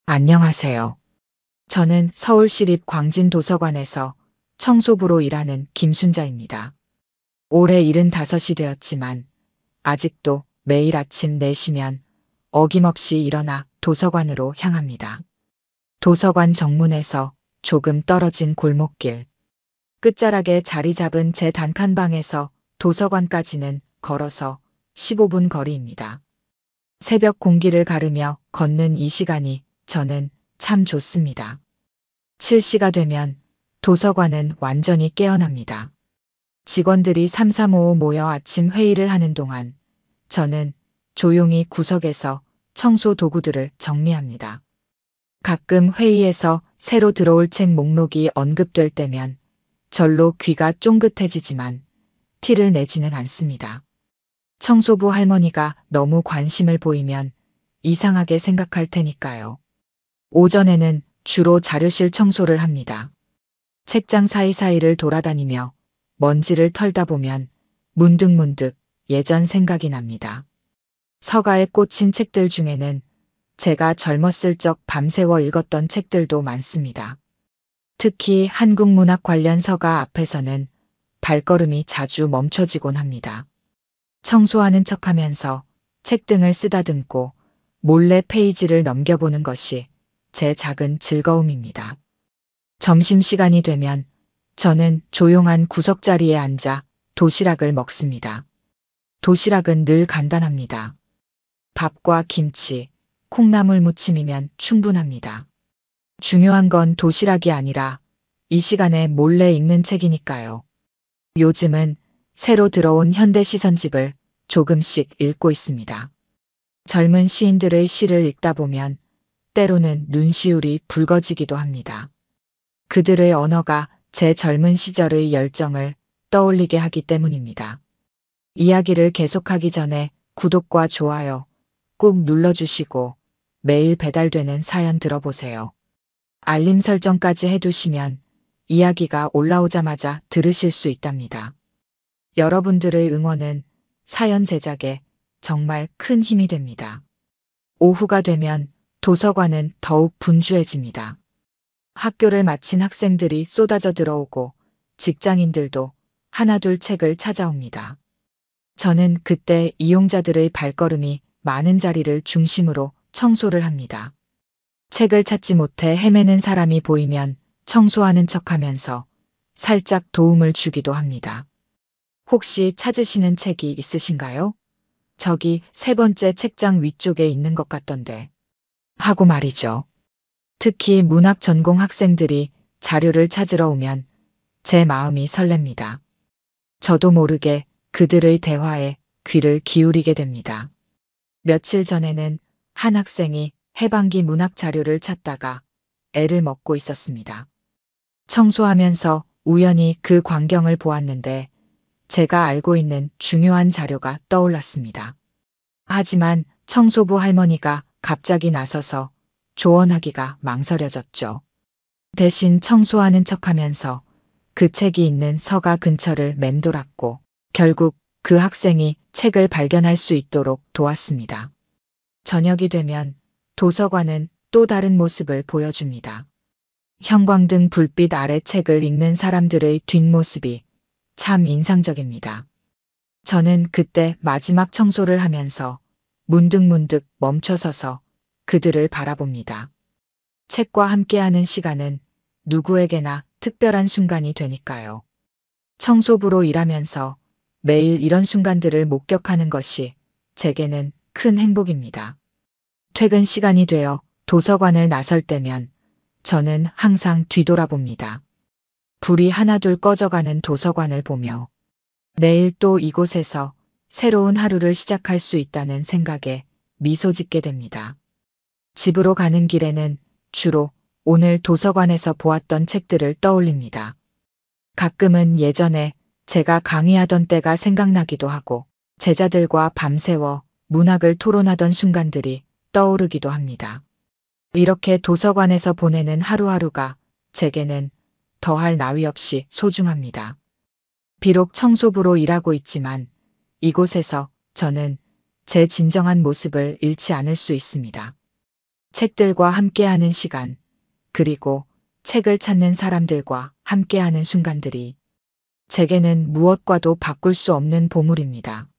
안녕하세요. 저는 서울시립 광진도서관에서 청소부로 일하는 김순자입니다. 올해 75이 되었지만 아직도 매일 아침 4시면 어김없이 일어나 도서관으로 향합니다. 도서관 정문에서 조금 떨어진 골목길, 끝자락에 자리 잡은 제 단칸방에서 도서관까지는 걸어서 15분 거리입니다. 새벽 공기를 가르며 걷는 이 시간이 저는 참 좋습니다. 7시가 되면 도서관은 완전히 깨어납니다. 직원들이 삼삼오오 모여 아침 회의를 하는 동안 저는 조용히 구석에서 청소 도구들을 정리합니다. 가끔 회의에서 새로 들어올 책 목록이 언급될 때면 절로 귀가 쫑긋해지지만 티를 내지는 않습니다. 청소부 할머니가 너무 관심을 보이면 이상하게 생각할 테니까요. 오전에는 주로 자료실 청소를 합니다. 책장 사이사이를 돌아다니며 먼지를 털다 보면 문득문득 예전 생각이 납니다. 서가에 꽂힌 책들 중에는 제가 젊었을 적 밤새워 읽었던 책들도 많습니다. 특히 한국 문학 관련 서가 앞에서는 발걸음이 자주 멈춰지곤 합니다. 청소하는 척하면서 책등을 쓰다듬고 몰래 페이지를 넘겨보는 것이 제 작은 즐거움입니다. 점심시간이 되면 저는 조용한 구석자리에 앉아 도시락을 먹습니다. 도시락은 늘 간단합니다. 밥과 김치, 콩나물 무침이면 충분합니다. 중요한 건 도시락이 아니라 이 시간에 몰래 읽는 책이니까요. 요즘은 새로 들어온 현대시선집을 조금씩 읽고 있습니다. 젊은 시인들의 시를 읽다 보면 때로는 눈시울이 붉어지기도 합니다. 그들의 언어가 제 젊은 시절의 열정을 떠올리게 하기 때문입니다. 이야기를 계속하기 전에 구독과 좋아요 꾹 눌러주시고 매일 배달되는 사연 들어보세요. 알림 설정까지 해두시면 이야기가 올라오자마자 들으실 수 있답니다. 여러분들의 응원은 사연 제작에 정말 큰 힘이 됩니다. 오후가 되면 도서관은 더욱 분주해집니다. 학교를 마친 학생들이 쏟아져 들어오고 직장인들도 하나둘 책을 찾아옵니다. 저는 그때 이용자들의 발걸음이 많은 자리를 중심으로 청소를 합니다. 책을 찾지 못해 헤매는 사람이 보이면 청소하는 척하면서 살짝 도움을 주기도 합니다. 혹시 찾으시는 책이 있으신가요? 저기 3번째 책장 위쪽에 있는 것 같던데. 하고 말이죠. 특히 문학 전공 학생들이 자료를 찾으러 오면 제 마음이 설렙니다. 저도 모르게 그들의 대화에 귀를 기울이게 됩니다. 며칠 전에는 한 학생이 해방기 문학 자료를 찾다가 애를 먹고 있었습니다. 청소하면서 우연히 그 광경을 보았는데 제가 알고 있는 중요한 자료가 떠올랐습니다. 하지만 청소부 할머니가 갑자기 나서서 조언하기가 망설여졌죠. 대신 청소하는 척하면서 그 책이 있는 서가 근처를 맴돌았고 결국 그 학생이 책을 발견할 수 있도록 도왔습니다. 저녁이 되면 도서관은 또 다른 모습을 보여줍니다. 형광등 불빛 아래 책을 읽는 사람들의 뒷모습이 참 인상적입니다. 저는 그때 마지막 청소를 하면서 문득문득 멈춰서서 그들을 바라봅니다. 책과 함께하는 시간은 누구에게나 특별한 순간이 되니까요. 청소부로 일하면서 매일 이런 순간들을 목격하는 것이 제게는 큰 행복입니다. 퇴근 시간이 되어 도서관을 나설 때면 저는 항상 뒤돌아봅니다. 불이 하나둘 꺼져가는 도서관을 보며 내일 또 이곳에서 새로운 하루를 시작할 수 있다는 생각에 미소 짓게 됩니다. 집으로 가는 길에는 주로 오늘 도서관에서 보았던 책들을 떠올립니다. 가끔은 예전에 제가 강의하던 때가 생각나기도 하고 제자들과 밤새워 문학을 토론하던 순간들이 떠오르기도 합니다. 이렇게 도서관에서 보내는 하루하루가 제게는 더할 나위 없이 소중합니다. 비록 청소부로 일하고 있지만 이곳에서 저는 제 진정한 모습을 잃지 않을 수 있습니다. 책들과 함께하는 시간, 그리고 책을 찾는 사람들과 함께하는 순간들이 제게는 무엇과도 바꿀 수 없는 보물입니다.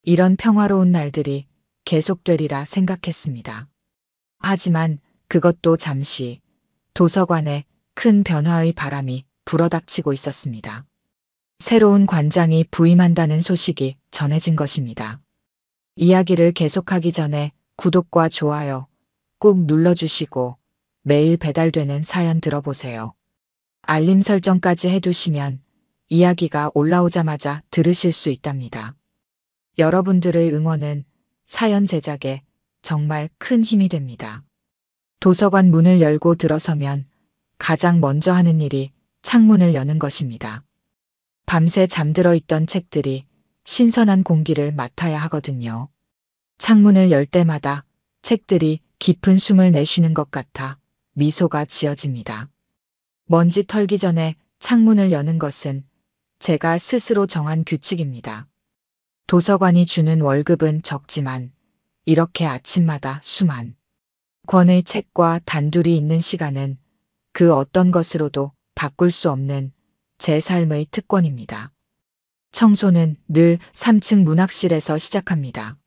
이런 평화로운 날들이 계속되리라 생각했습니다. 하지만 그것도 잠시 도서관에 큰 변화의 바람이 불어닥치고 있었습니다. 새로운 관장이 부임한다는 소식이 전해진 것입니다. 이야기를 계속하기 전에 구독과 좋아요 꾹 눌러주시고 매일 배달되는 사연 들어보세요. 알림 설정까지 해두시면 이야기가 올라오자마자 들으실 수 있답니다. 여러분들의 응원은 사연 제작에 정말 큰 힘이 됩니다. 도서관 문을 열고 들어서면 가장 먼저 하는 일이 창문을 여는 것입니다. 밤새 잠들어 있던 책들이 신선한 공기를 맡아야 하거든요. 창문을 열 때마다 책들이 깊은 숨을 내쉬는 것 같아 미소가 지어집니다. 먼지 털기 전에 창문을 여는 것은 제가 스스로 정한 규칙입니다. 도서관이 주는 월급은 적지만 이렇게 아침마다 수만 권의 책과 단둘이 있는 시간은 그 어떤 것으로도 바꿀 수 없는 제 삶의 특권입니다. 청소는 늘 3층 문학실에서 시작합니다.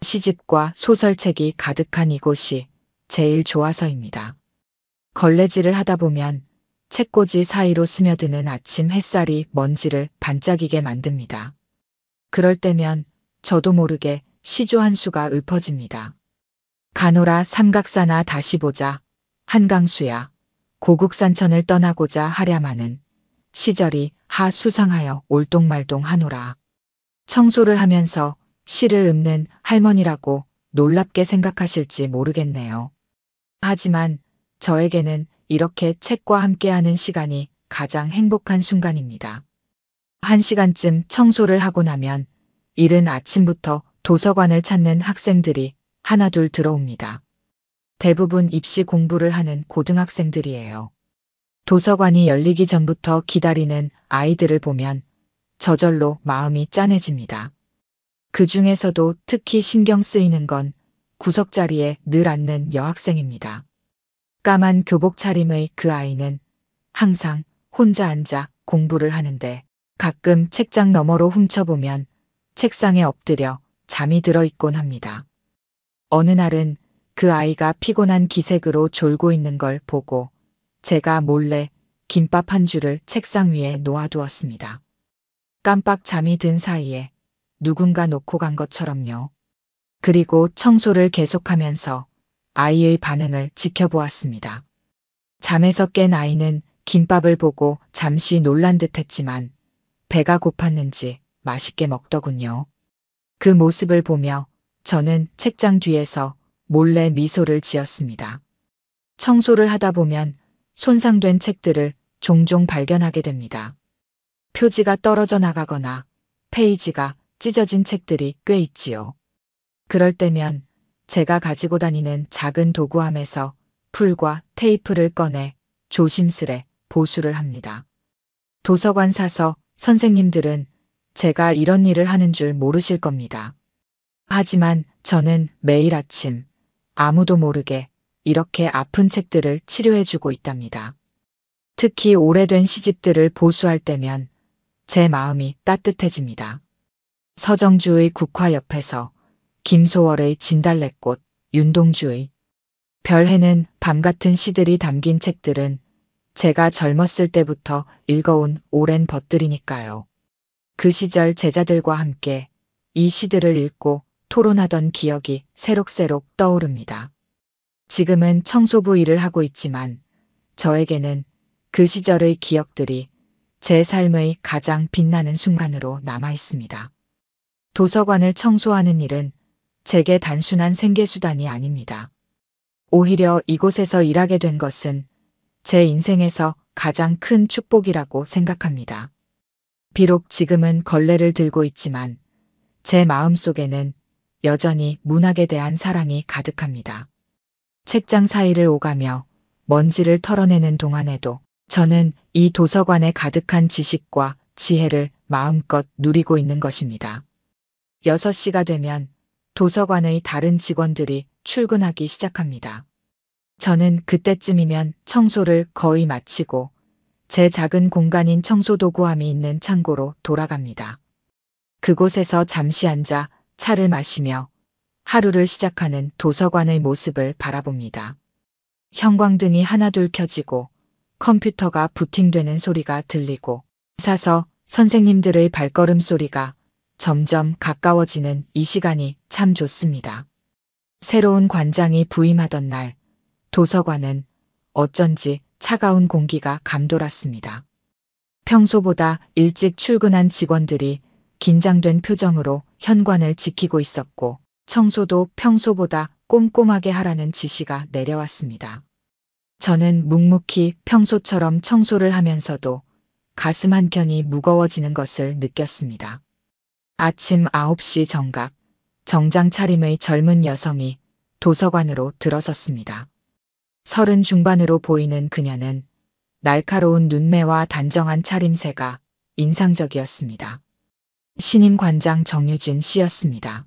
시집과 소설책이 가득한 이곳이 제일 좋아서입니다. 걸레질을 하다 보면 책꽂이 사이로 스며드는 아침 햇살이 먼지를 반짝이게 만듭니다. 그럴 때면 저도 모르게 시조 한 수가 읊어집니다. 가노라 삼각사나 다시 보자. 한강수야. 고국산천을 떠나고자 하랴마는 시절이 하 수상하여 올동말동 하노라. 청소를 하면서 시를 읊는 할머니라고 놀랍게 생각하실지 모르겠네요. 하지만 저에게는 이렇게 책과 함께하는 시간이 가장 행복한 순간입니다. 1시간쯤 청소를 하고 나면 이른 아침부터 도서관을 찾는 학생들이 하나둘 들어옵니다. 대부분 입시 공부를 하는 고등학생들이에요. 도서관이 열리기 전부터 기다리는 아이들을 보면 저절로 마음이 짠해집니다. 그 중에서도 특히 신경 쓰이는 건 구석자리에 늘 앉는 여학생입니다. 까만 교복 차림의 그 아이는 항상 혼자 앉아 공부를 하는데 가끔 책장 너머로 훔쳐보면 책상에 엎드려 잠이 들어 있곤 합니다. 어느 날은 그 아이가 피곤한 기색으로 졸고 있는 걸 보고 제가 몰래 김밥 한 줄을 책상 위에 놓아두었습니다. 깜빡 잠이 든 사이에 누군가 놓고 간 것처럼요. 그리고 청소를 계속하면서 아이의 반응을 지켜보았습니다. 잠에서 깬 아이는 김밥을 보고 잠시 놀란 듯 했지만 배가 고팠는지 맛있게 먹더군요. 그 모습을 보며 저는 책장 뒤에서 몰래 미소를 지었습니다. 청소를 하다 보면 손상된 책들을 종종 발견하게 됩니다. 표지가 떨어져 나가거나 페이지가 찢어진 책들이 꽤 있지요. 그럴 때면 제가 가지고 다니는 작은 도구함에서 풀과 테이프를 꺼내 조심스레 보수를 합니다. 도서관 사서 선생님들은 제가 이런 일을 하는 줄 모르실 겁니다. 하지만 저는 매일 아침 아무도 모르게 이렇게 아픈 책들을 치료해주고 있답니다. 특히 오래된 시집들을 보수할 때면 제 마음이 따뜻해집니다. 서정주의 국화 옆에서 김소월의 진달래꽃, 윤동주의 별해는 밤 같은 시들이 담긴 책들은 제가 젊었을 때부터 읽어온 오랜 벗들이니까요. 그 시절 제자들과 함께 이 시들을 읽고 토론하던 기억이 새록새록 떠오릅니다. 지금은 청소부 일을 하고 있지만 저에게는 그 시절의 기억들이 제 삶의 가장 빛나는 순간으로 남아 있습니다. 도서관을 청소하는 일은 제게 단순한 생계수단이 아닙니다. 오히려 이곳에서 일하게 된 것은 제 인생에서 가장 큰 축복이라고 생각합니다. 비록 지금은 걸레를 들고 있지만 제 마음속에는 여전히 문학에 대한 사랑이 가득합니다. 책장 사이를 오가며 먼지를 털어내는 동안에도 저는 이 도서관에 가득한 지식과 지혜를 마음껏 누리고 있는 것입니다. 6시가 되면 도서관의 다른 직원들이 출근하기 시작합니다. 저는 그때쯤이면 청소를 거의 마치고 제 작은 공간인 청소도구함이 있는 창고로 돌아갑니다. 그곳에서 잠시 앉아 차를 마시며 하루를 시작하는 도서관의 모습을 바라봅니다. 형광등이 하나둘 켜지고 컴퓨터가 부팅되는 소리가 들리고 사서 선생님들의 발걸음 소리가 점점 가까워지는 이 시간이 참 좋습니다. 새로운 관장이 부임하던 날 도서관은 어쩐지 차가운 공기가 감돌았습니다. 평소보다 일찍 출근한 직원들이 긴장된 표정으로 현관을 지키고 있었고 청소도 평소보다 꼼꼼하게 하라는 지시가 내려왔습니다. 저는 묵묵히 평소처럼 청소를 하면서도 가슴 한켠이 무거워지는 것을 느꼈습니다. 아침 9시 정각, 정장 차림의 젊은 여성이 도서관으로 들어섰습니다. 30 중반으로 보이는 그녀는 날카로운 눈매와 단정한 차림새가 인상적이었습니다. 신임 관장 정유진 씨였습니다.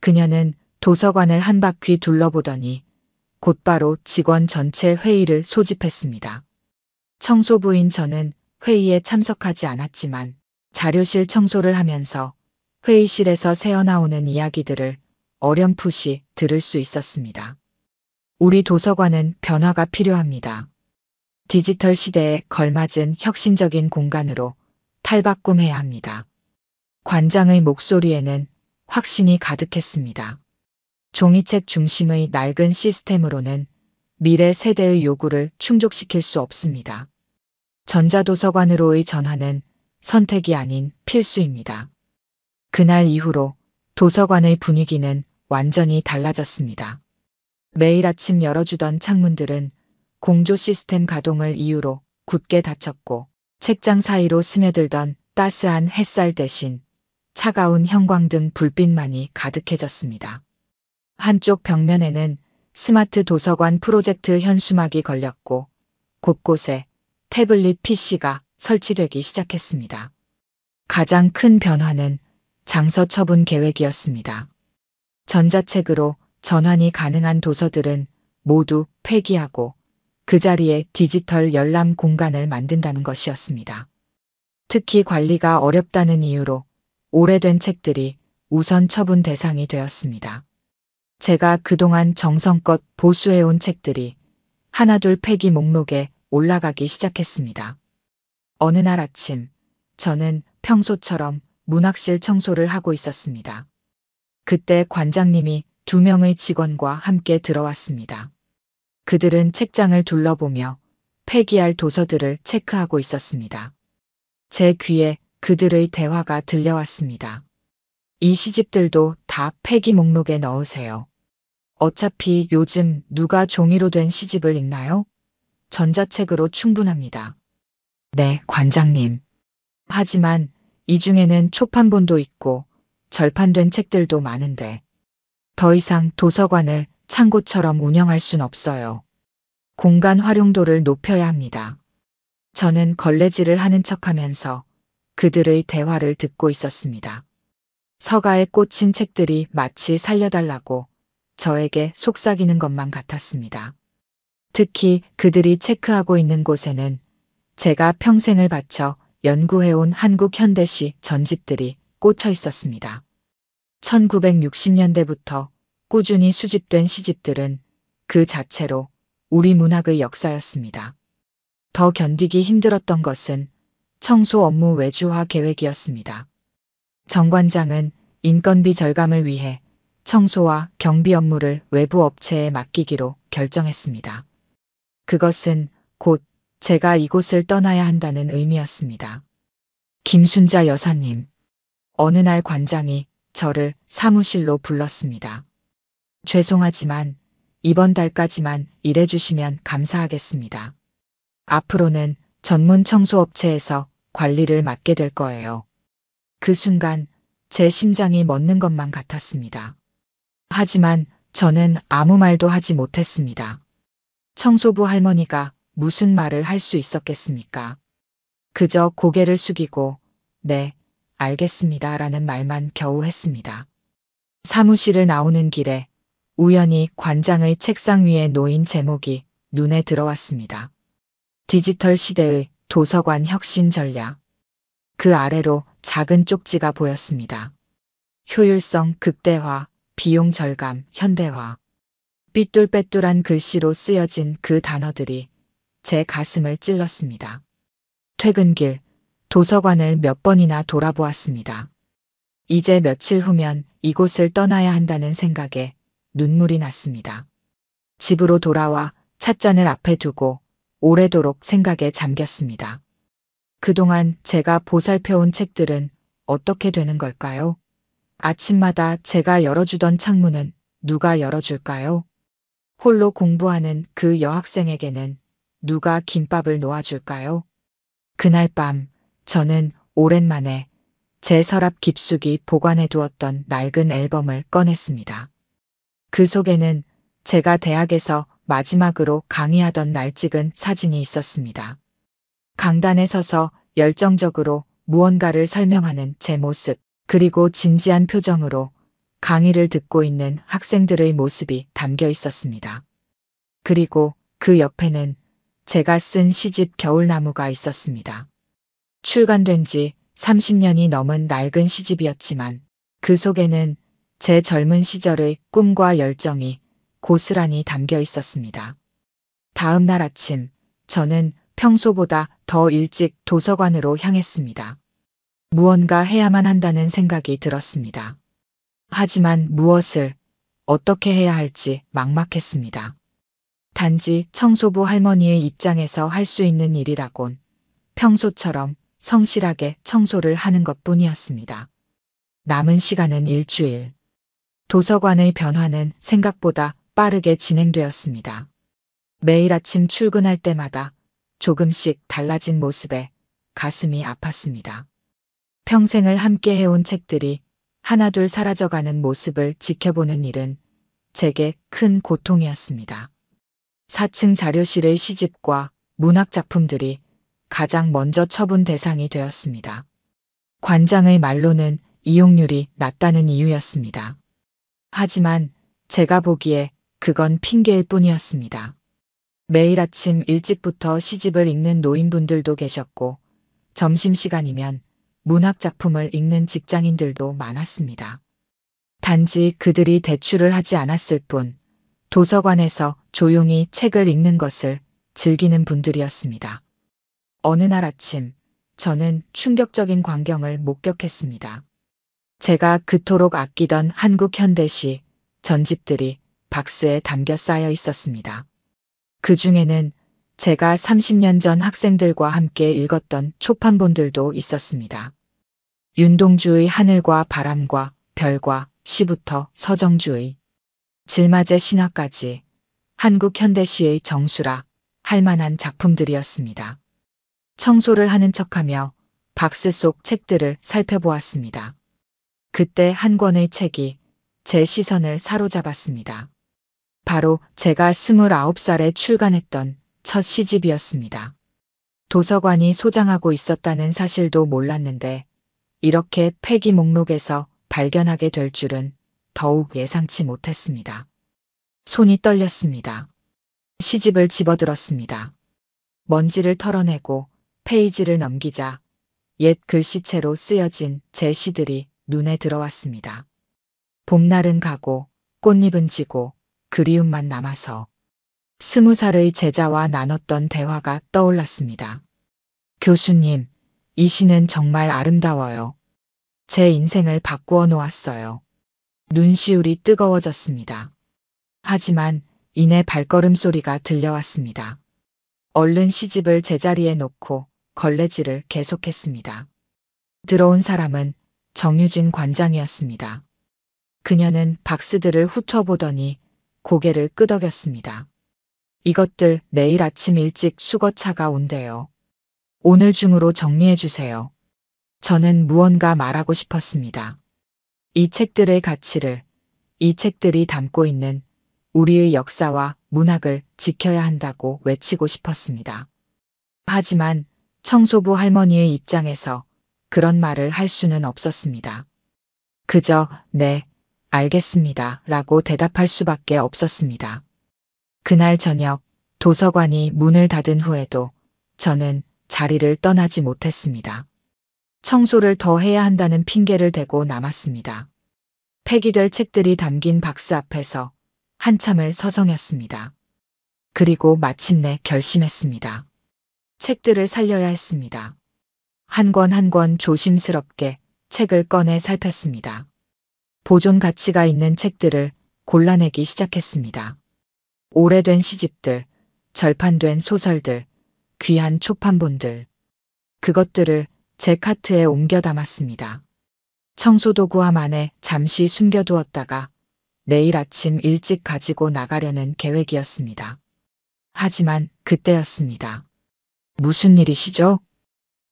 그녀는 도서관을 한 바퀴 둘러보더니 곧바로 직원 전체 회의를 소집했습니다. 청소부인 저는 회의에 참석하지 않았지만 자료실 청소를 하면서 회의실에서 새어나오는 이야기들을 어렴풋이 들을 수 있었습니다. 우리 도서관은 변화가 필요합니다. 디지털 시대에 걸맞은 혁신적인 공간으로 탈바꿈해야 합니다. 관장의 목소리에는 확신이 가득했습니다. 종이책 중심의 낡은 시스템으로는 미래 세대의 요구를 충족시킬 수 없습니다. 전자도서관으로의 전환은 선택이 아닌 필수입니다. 그날 이후로 도서관의 분위기는 완전히 달라졌습니다. 매일 아침 열어주던 창문들은 공조 시스템 가동을 이유로 굳게 닫혔고 책장 사이로 스며들던 따스한 햇살 대신 차가운 형광등 불빛만이 가득해졌습니다. 한쪽 벽면에는 스마트 도서관 프로젝트 현수막이 걸렸고 곳곳에 태블릿 PC가 설치되기 시작했습니다. 가장 큰 변화는 장서 처분 계획이었습니다. 전자책으로 전환이 가능한 도서들은 모두 폐기하고 그 자리에 디지털 열람 공간을 만든다는 것이었습니다. 특히 관리가 어렵다는 이유로 오래된 책들이 우선 처분 대상이 되었습니다. 제가 그동안 정성껏 보수해온 책들이 하나둘 폐기 목록에 올라가기 시작했습니다. 어느 날 아침, 저는 평소처럼 문학실 청소를 하고 있었습니다. 그때 관장님이 2명의 직원과 함께 들어왔습니다. 그들은 책장을 둘러보며 폐기할 도서들을 체크하고 있었습니다. 제 귀에 그들의 대화가 들려왔습니다. 이 시집들도 다 폐기 목록에 넣으세요. 어차피 요즘 누가 종이로 된 시집을 읽나요? 전자책으로 충분합니다. 네, 관장님. 하지만 이 중에는 초판본도 있고 절판된 책들도 많은데 더 이상 도서관을 창고처럼 운영할 순 없어요. 공간 활용도를 높여야 합니다. 저는 걸레질을 하는 척하면서 그들의 대화를 듣고 있었습니다. 서가에 꽂힌 책들이 마치 살려달라고 저에게 속삭이는 것만 같았습니다. 특히 그들이 체크하고 있는 곳에는 제가 평생을 바쳐 연구해온 한국 현대시 전집들이 꽂혀 있었습니다. 1960년대부터 꾸준히 수집된 시집들은 그 자체로 우리 문학의 역사였습니다. 더 견디기 힘들었던 것은 청소 업무 외주화 계획이었습니다. 정 관장은 인건비 절감을 위해 청소와 경비 업무를 외부 업체에 맡기기로 결정했습니다. 그것은 곧 제가 이곳을 떠나야 한다는 의미였습니다. 김순자 여사님, 어느 날 관장이 저를 사무실로 불렀습니다. 죄송하지만 이번 달까지만 일해주시면 감사하겠습니다. 앞으로는 전문 청소업체에서 관리를 맡게 될 거예요. 그 순간 제 심장이 멎는 것만 같았습니다. 하지만 저는 아무 말도 하지 못했습니다. 청소부 할머니가 무슨 말을 할 수 있었겠습니까? 그저 고개를 숙이고 네, 알겠습니다 라는 말만 겨우 했습니다. 사무실을 나오는 길에 우연히 관장의 책상 위에 놓인 제목이 눈에 들어왔습니다. 디지털 시대의 도서관 혁신 전략. 그 아래로 작은 쪽지가 보였습니다. 효율성 극대화, 비용 절감, 현대화. 삐뚤빼뚤한 글씨로 쓰여진 그 단어들이 제 가슴을 찔렀습니다. 퇴근길, 도서관을 몇 번이나 돌아보았습니다. 이제 며칠 후면 이곳을 떠나야 한다는 생각에 눈물이 났습니다. 집으로 돌아와 찻잔을 앞에 두고 오래도록 생각에 잠겼습니다. 그동안 제가 보살펴온 책들은 어떻게 되는 걸까요? 아침마다 제가 열어주던 창문은 누가 열어줄까요? 홀로 공부하는 그 여학생에게는 누가 김밥을 놓아줄까요? 그날 밤 저는 오랜만에 제 서랍 깊숙이 보관해 두었던 낡은 앨범을 꺼냈습니다. 그 속에는 제가 대학에서 마지막으로 강의하던 날 찍은 사진이 있었습니다. 강단에 서서 열정적으로 무언가를 설명하는 제 모습, 그리고 진지한 표정으로 강의를 듣고 있는 학생들의 모습이 담겨 있었습니다. 그리고 그 옆에는 제가 쓴 시집 겨울나무가 있었습니다. 출간된 지 30년이 넘은 낡은 시집이었지만 그 속에는 제 젊은 시절의 꿈과 열정이 고스란히 담겨 있었습니다. 다음 날 아침, 저는 평소보다 더 일찍 도서관으로 향했습니다. 무언가 해야만 한다는 생각이 들었습니다. 하지만 무엇을, 어떻게 해야 할지 막막했습니다. 단지 청소부 할머니의 입장에서 할 수 있는 일이라곤 평소처럼 성실하게 청소를 하는 것뿐이었습니다. 남은 시간은 일주일. 도서관의 변화는 생각보다 빠르게 진행되었습니다. 매일 아침 출근할 때마다 조금씩 달라진 모습에 가슴이 아팠습니다. 평생을 함께 해온 책들이 하나둘 사라져가는 모습을 지켜보는 일은 제게 큰 고통이었습니다. 4층 자료실의 시집과 문학작품들이 가장 먼저 처분 대상이 되었습니다. 관장의 말로는 이용률이 낮다는 이유였습니다. 하지만 제가 보기에 그건 핑계일 뿐이었습니다. 매일 아침 일찍부터 시집을 읽는 노인분들도 계셨고 점심시간이면 문학작품을 읽는 직장인들도 많았습니다. 단지 그들이 대출을 하지 않았을 뿐 도서관에서 조용히 책을 읽는 것을 즐기는 분들이었습니다. 어느 날 아침 저는 충격적인 광경을 목격했습니다. 제가 그토록 아끼던 한국 현대시 전집들이 박스에 담겨 쌓여 있었습니다. 그 중에는 제가 30년 전 학생들과 함께 읽었던 초판본들도 있었습니다. 윤동주의 하늘과 바람과 별과 시부터 서정주의 질맞의 신화까지 한국 현대시의 정수라 할 만한 작품들이었습니다. 청소를 하는 척하며 박스 속 책들을 살펴보았습니다. 그때 한 권의 책이 제 시선을 사로잡았습니다. 바로 제가 29살에 출간했던 첫 시집이었습니다. 도서관이 소장하고 있었다는 사실도 몰랐는데 이렇게 폐기 목록에서 발견하게 될 줄은 더욱 예상치 못했습니다. 손이 떨렸습니다. 시집을 집어들었습니다. 먼지를 털어내고 페이지를 넘기자 옛 글씨체로 쓰여진 제 시들이 눈에 들어왔습니다. 봄날은 가고 꽃잎은 지고 그리움만 남아서 20살의 제자와 나눴던 대화가 떠올랐습니다. 교수님, 이 시는 정말 아름다워요. 제 인생을 바꾸어 놓았어요. 눈시울이 뜨거워졌습니다. 하지만 이내 발걸음 소리가 들려왔습니다. 얼른 시집을 제자리에 놓고 걸레질을 계속했습니다. 들어온 사람은 정유진 관장이었습니다. 그녀는 박스들을 훑어보더니 고개를 끄덕였습니다. 이것들 내일 아침 일찍 수거차가 온대요. 오늘 중으로 정리해 주세요. 저는 무언가 말하고 싶었습니다. 이 책들의 가치를, 이 책들이 담고 있는 우리의 역사와 문학을 지켜야 한다고 외치고 싶었습니다. 하지만 청소부 할머니의 입장에서 그런 말을 할 수는 없었습니다. 그저 네, 알겠습니다. 라고 대답할 수밖에 없었습니다. 그날 저녁 도서관이 문을 닫은 후에도 저는 자리를 떠나지 못했습니다. 청소를 더 해야 한다는 핑계를 대고 남았습니다. 폐기될 책들이 담긴 박스 앞에서 한참을 서성였습니다. 그리고 마침내 결심했습니다. 책들을 살려야 했습니다. 한 권 한 권 조심스럽게 책을 꺼내 살폈습니다. 보존 가치가 있는 책들을 골라내기 시작했습니다. 오래된 시집들, 절판된 소설들, 귀한 초판본들. 그것들을 제 카트에 옮겨 담았습니다. 청소도구함 안에 잠시 숨겨두었다가 내일 아침 일찍 가지고 나가려는 계획이었습니다. 하지만 그때였습니다. 무슨 일이시죠?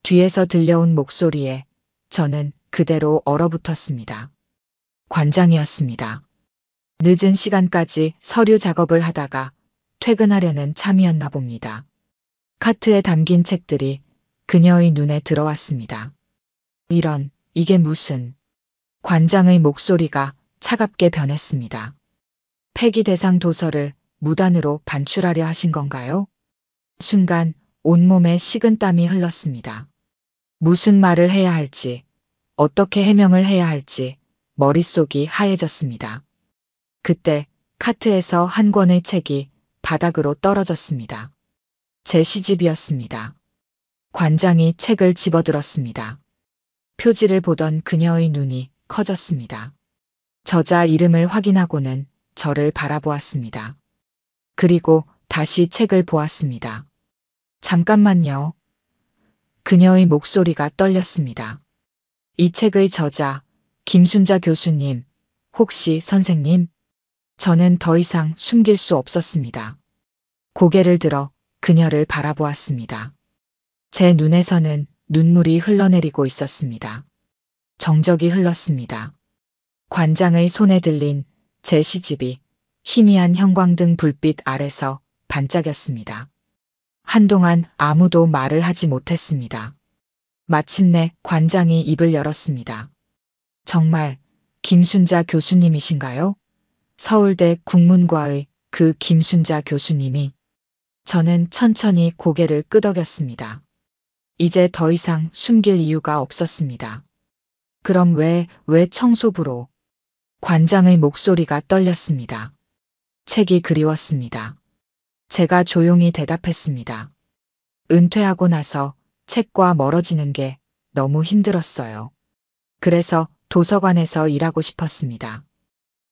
뒤에서 들려온 목소리에 저는 그대로 얼어붙었습니다. 관장이었습니다. 늦은 시간까지 서류 작업을 하다가 퇴근하려는 참이었나 봅니다. 카트에 담긴 책들이 그녀의 눈에 들어왔습니다. 이게 무슨... 관장의 목소리가 차갑게 변했습니다. 폐기 대상 도서를 무단으로 반출하려 하신 건가요? 순간 온몸에 식은땀이 흘렀습니다. 무슨 말을 해야 할지, 어떻게 해명을 해야 할지 머릿속이 하얘졌습니다. 그때 카트에서 한 권의 책이 바닥으로 떨어졌습니다. 제 시집이었습니다. 관장이 책을 집어들었습니다. 표지를 보던 그녀의 눈이 커졌습니다. 저자 이름을 확인하고는 저를 바라보았습니다. 그리고 다시 책을 보았습니다. 잠깐만요. 그녀의 목소리가 떨렸습니다. 이 책의 저자, 김순자 교수님, 혹시 선생님? 저는 더 이상 숨길 수 없었습니다. 고개를 들어 그녀를 바라보았습니다. 제 눈에서는 눈물이 흘러내리고 있었습니다. 정적이 흘렀습니다. 관장의 손에 들린 제 시집이 희미한 형광등 불빛 아래서 반짝였습니다. 한동안 아무도 말을 하지 못했습니다. 마침내 관장이 입을 열었습니다. 정말 김순자 교수님이신가요? 서울대 국문과의 그 김순자 교수님이. 저는 천천히 고개를 끄덕였습니다. 이제 더 이상 숨길 이유가 없었습니다. 그럼 왜 청소부로? 관장의 목소리가 떨렸습니다. 책이 그리웠습니다. 제가 조용히 대답했습니다. 은퇴하고 나서 책과 멀어지는 게 너무 힘들었어요. 그래서 도서관에서 일하고 싶었습니다.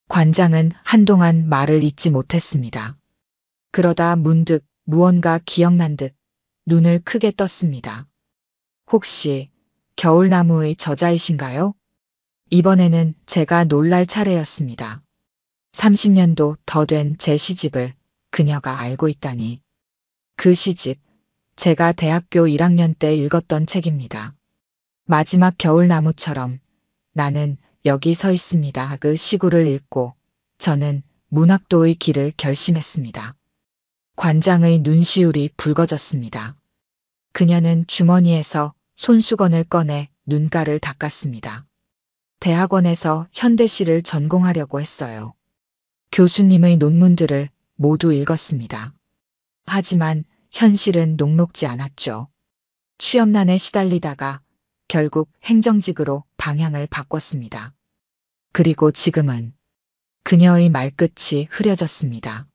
관장은 한동안 말을 잇지 못했습니다. 그러다 문득 무언가 기억난 듯 눈을 크게 떴습니다. 혹시 겨울나무의 저자이신가요? 이번에는 제가 놀랄 차례였습니다. 30년도 더 된 제 시집을 그녀가 알고 있다니. 그 시집, 제가 대학교 1학년 때 읽었던 책입니다. 마지막 겨울나무처럼 나는 여기 서 있습니다. 그 시구를 읽고 저는 문학도의 길을 결심했습니다. 관장의 눈시울이 붉어졌습니다. 그녀는 주머니에서 손수건을 꺼내 눈가를 닦았습니다. 대학원에서 현대시를 전공하려고 했어요. 교수님의 논문들을 모두 읽었습니다. 하지만 현실은 녹록지 않았죠. 취업난에 시달리다가 결국 행정직으로 방향을 바꿨습니다. 그리고 지금은 그녀의 말끝이 흐려졌습니다.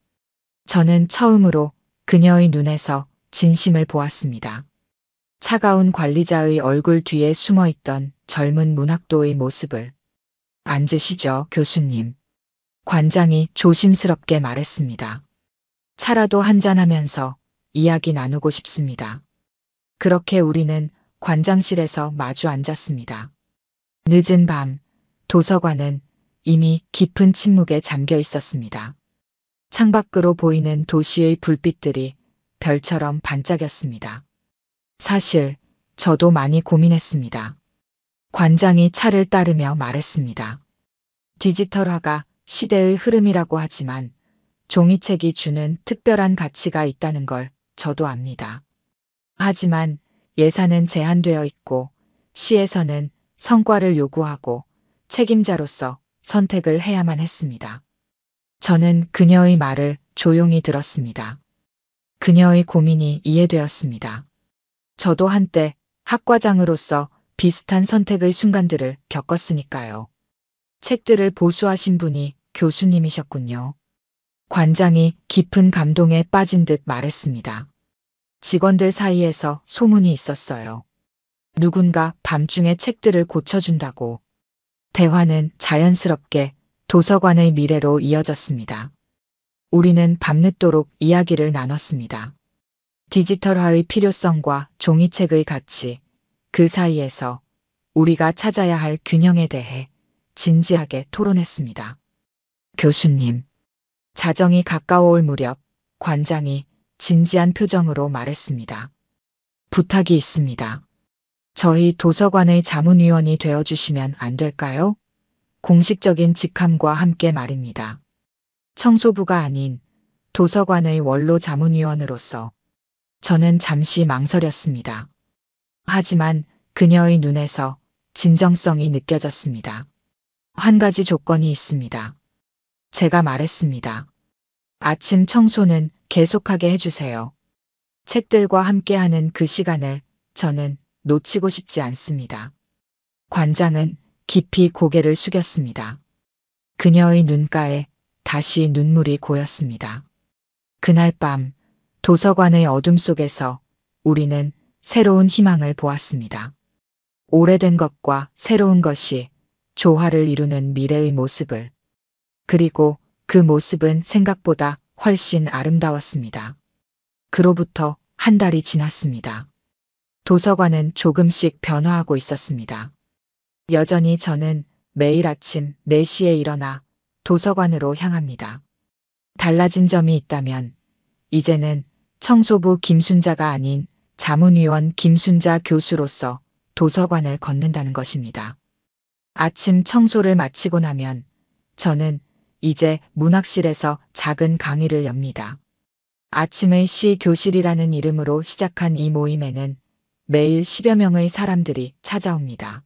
저는 처음으로 그녀의 눈에서 진심을 보았습니다. 차가운 관리자의 얼굴 뒤에 숨어있던 젊은 문학도의 모습을. 앉으시죠, 교수님. 관장이 조심스럽게 말했습니다. 차라도 한잔하면서 이야기 나누고 싶습니다. 그렇게 우리는 관장실에서 마주 앉았습니다. 늦은 밤, 도서관은 이미 깊은 침묵에 잠겨 있었습니다. 창밖으로 보이는 도시의 불빛들이 별처럼 반짝였습니다. 사실 저도 많이 고민했습니다. 관장이 차를 따르며 말했습니다. 디지털화가 시대의 흐름이라고 하지만 종이책이 주는 특별한 가치가 있다는 걸 저도 압니다. 하지만 예산은 제한되어 있고 시에서는 성과를 요구하고 책임자로서 선택을 해야만 했습니다. 저는 그녀의 말을 조용히 들었습니다. 그녀의 고민이 이해되었습니다. 저도 한때 학과장으로서 비슷한 선택의 순간들을 겪었으니까요. 책들을 보수하신 분이 교수님이셨군요. 관장이 깊은 감동에 빠진 듯 말했습니다. 직원들 사이에서 소문이 있었어요. 누군가 밤중에 책들을 고쳐준다고. 대화는 자연스럽게 도서관의 미래로 이어졌습니다. 우리는 밤늦도록 이야기를 나눴습니다. 디지털화의 필요성과 종이책의 가치, 그 사이에서 우리가 찾아야 할 균형에 대해 진지하게 토론했습니다. 교수님, 자정이 가까워올 무렵 관장이 진지한 표정으로 말했습니다. 부탁이 있습니다. 저희 도서관의 자문위원이 되어주시면 안 될까요? 공식적인 직함과 함께 말입니다. 청소부가 아닌 도서관의 원로 자문위원으로서 저는 잠시 망설였습니다. 하지만 그녀의 눈에서 진정성이 느껴졌습니다. 한 가지 조건이 있습니다. 제가 말했습니다. 아침 청소는 계속하게 해주세요. 책들과 함께하는 그 시간을 저는 놓치고 싶지 않습니다. 관장은 깊이 고개를 숙였습니다. 그녀의 눈가에 다시 눈물이 고였습니다. 그날 밤 도서관의 어둠 속에서 우리는 새로운 희망을 보았습니다. 오래된 것과 새로운 것이 조화를 이루는 미래의 모습을. 그리고 그 모습은 생각보다 훨씬 아름다웠습니다. 그로부터 한 달이 지났습니다. 도서관은 조금씩 변화하고 있었습니다. 여전히 저는 매일 아침 4시에 일어나 도서관으로 향합니다. 달라진 점이 있다면 이제는 청소부 김순자가 아닌 자문위원 김순자 교수로서 도서관을 걷는다는 것입니다. 아침 청소를 마치고 나면 저는 이제 문학실에서 작은 강의를 엽니다. 아침의 시 교실이라는 이름으로 시작한 이 모임에는 매일 10여 명의 사람들이 찾아옵니다.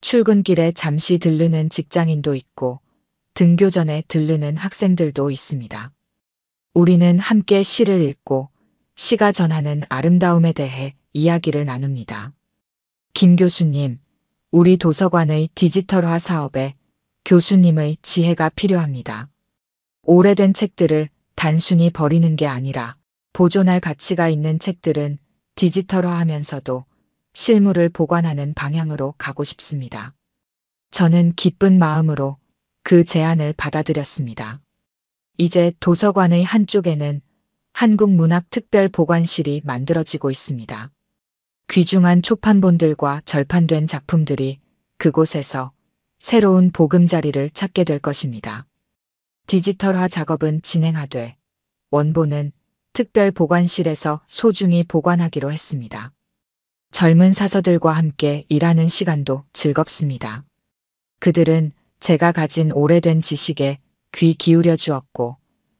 출근길에 잠시 들르는 직장인도 있고 등교 전에 들르는 학생들도 있습니다. 우리는 함께 시를 읽고 시가 전하는 아름다움에 대해 이야기를 나눕니다. 김 교수님, 우리 도서관의 디지털화 사업에 교수님의 지혜가 필요합니다. 오래된 책들을 단순히 버리는 게 아니라 보존할 가치가 있는 책들은 디지털화하면서도 실물을 보관하는 방향으로 가고 싶습니다. 저는 기쁜 마음으로 그 제안을 받아들였습니다. 이제 도서관의 한쪽에는 한국문학특별보관실이 만들어지고 있습니다. 귀중한 초판본들과 절판된 작품들이 그곳에서 새로운 보금자리를 찾게 될 것입니다. 디지털화 작업은 진행하되 원본은 특별보관실에서 소중히 보관하기로 했습니다. 젊은 사서들과 함께 일하는 시간도 즐겁습니다. 그들은 제가 가진 오래된 지식에 귀 기울여 주었고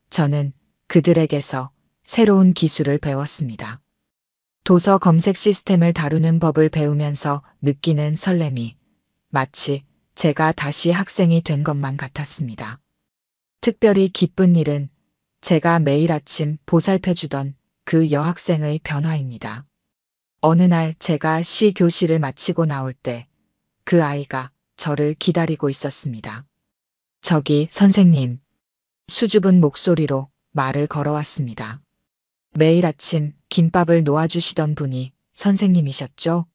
저는 그들에게서 새로운 기술을 배웠습니다. 도서 검색 시스템을 다루는 법을 배우면서 느끼는 설렘이 마치 제가 다시 학생이 된 것만 같았습니다. 특별히 기쁜 일은 제가 매일 아침 보살펴주던 그 여학생의 변화입니다. 어느 날 제가 시 교실을 마치고 나올 때 그 아이가 저를 기다리고 있었습니다. 저기 선생님. 수줍은 목소리로 말을 걸어왔습니다. 매일 아침 김밥을 놓아주시던 분이 선생님이셨죠?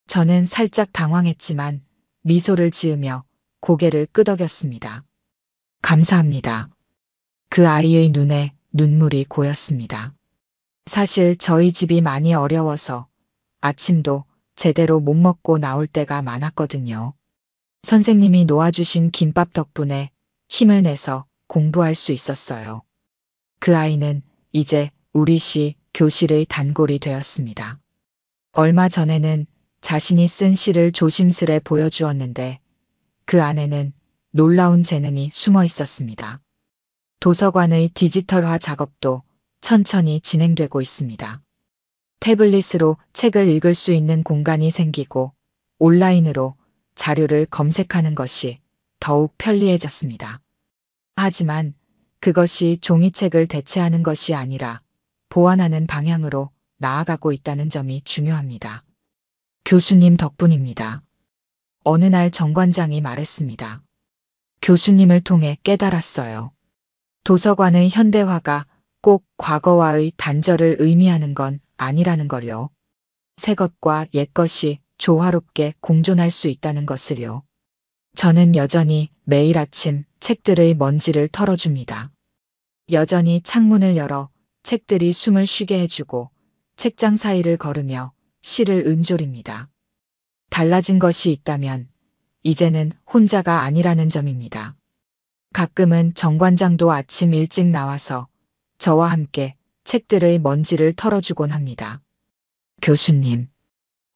저는 살짝 당황했지만 미소를 지으며 고개를 끄덕였습니다. 감사합니다. 그 아이의 눈에 눈물이 고였습니다. 사실 저희 집이 많이 어려워서 아침도 제대로 못 먹고 나올 때가 많았거든요. 선생님이 놓아주신 김밥 덕분에 힘을 내서 공부할 수 있었어요. 그 아이는 이제 우리 시 교실의 단골이 되었습니다. 얼마 전에는 자신이 쓴 시를 조심스레 보여주었는데 그 안에는 놀라운 재능이 숨어 있었습니다. 도서관의 디지털화 작업도 천천히 진행되고 있습니다. 태블릿으로 책을 읽을 수 있는 공간이 생기고 온라인으로 자료를 검색하는 것이 더욱 편리해졌습니다. 하지만 그것이 종이책을 대체하는 것이 아니라 보완하는 방향으로 나아가고 있다는 점이 중요합니다. 교수님 덕분입니다. 어느 날 정관장이 말했습니다. 교수님을 통해 깨달았어요. 도서관의 현대화가 꼭 과거와의 단절을 의미하는 건 아니라는 걸요. 새 것과 옛 것이 조화롭게 공존할 수 있다는 것을요. 저는 여전히 매일 아침 책들의 먼지를 털어줍니다. 여전히 창문을 열어 책들이 숨을 쉬게 해주고 책장 사이를 걸으며 시를 은졸입니다. 달라진 것이 있다면 이제는 혼자가 아니라는 점입니다. 가끔은 정관장도 아침 일찍 나와서 저와 함께 책들의 먼지를 털어주곤 합니다. 교수님,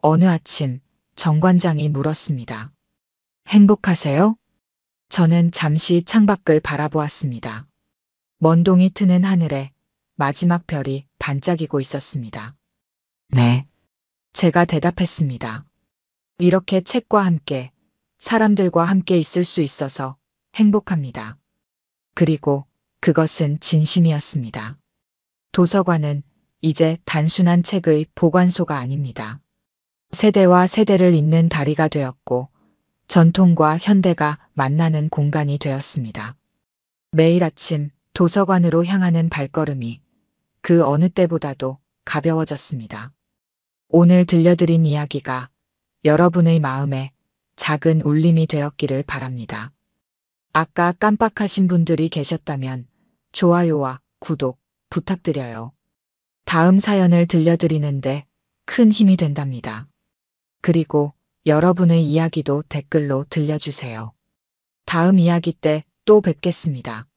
어느 아침 정관장이 물었습니다. 행복하세요? 저는 잠시 창밖을 바라보았습니다. 먼동이 트는 하늘에 마지막 별이 반짝이고 있었습니다. 네. 제가 대답했습니다. 이렇게 책과 함께, 사람들과 함께 있을 수 있어서 행복합니다. 그리고 그것은 진심이었습니다. 도서관은 이제 단순한 책의 보관소가 아닙니다. 세대와 세대를 잇는 다리가 되었고, 전통과 현대가 만나는 공간이 되었습니다. 매일 아침 도서관으로 향하는 발걸음이 그 어느 때보다도 가벼워졌습니다. 오늘 들려드린 이야기가 여러분의 마음에 작은 울림이 되었기를 바랍니다. 아까 깜빡하신 분들이 계셨다면 좋아요와 구독 부탁드려요. 다음 사연을 들려드리는데 큰 힘이 된답니다. 그리고 여러분의 이야기도 댓글로 들려주세요. 다음 이야기 때 또 뵙겠습니다.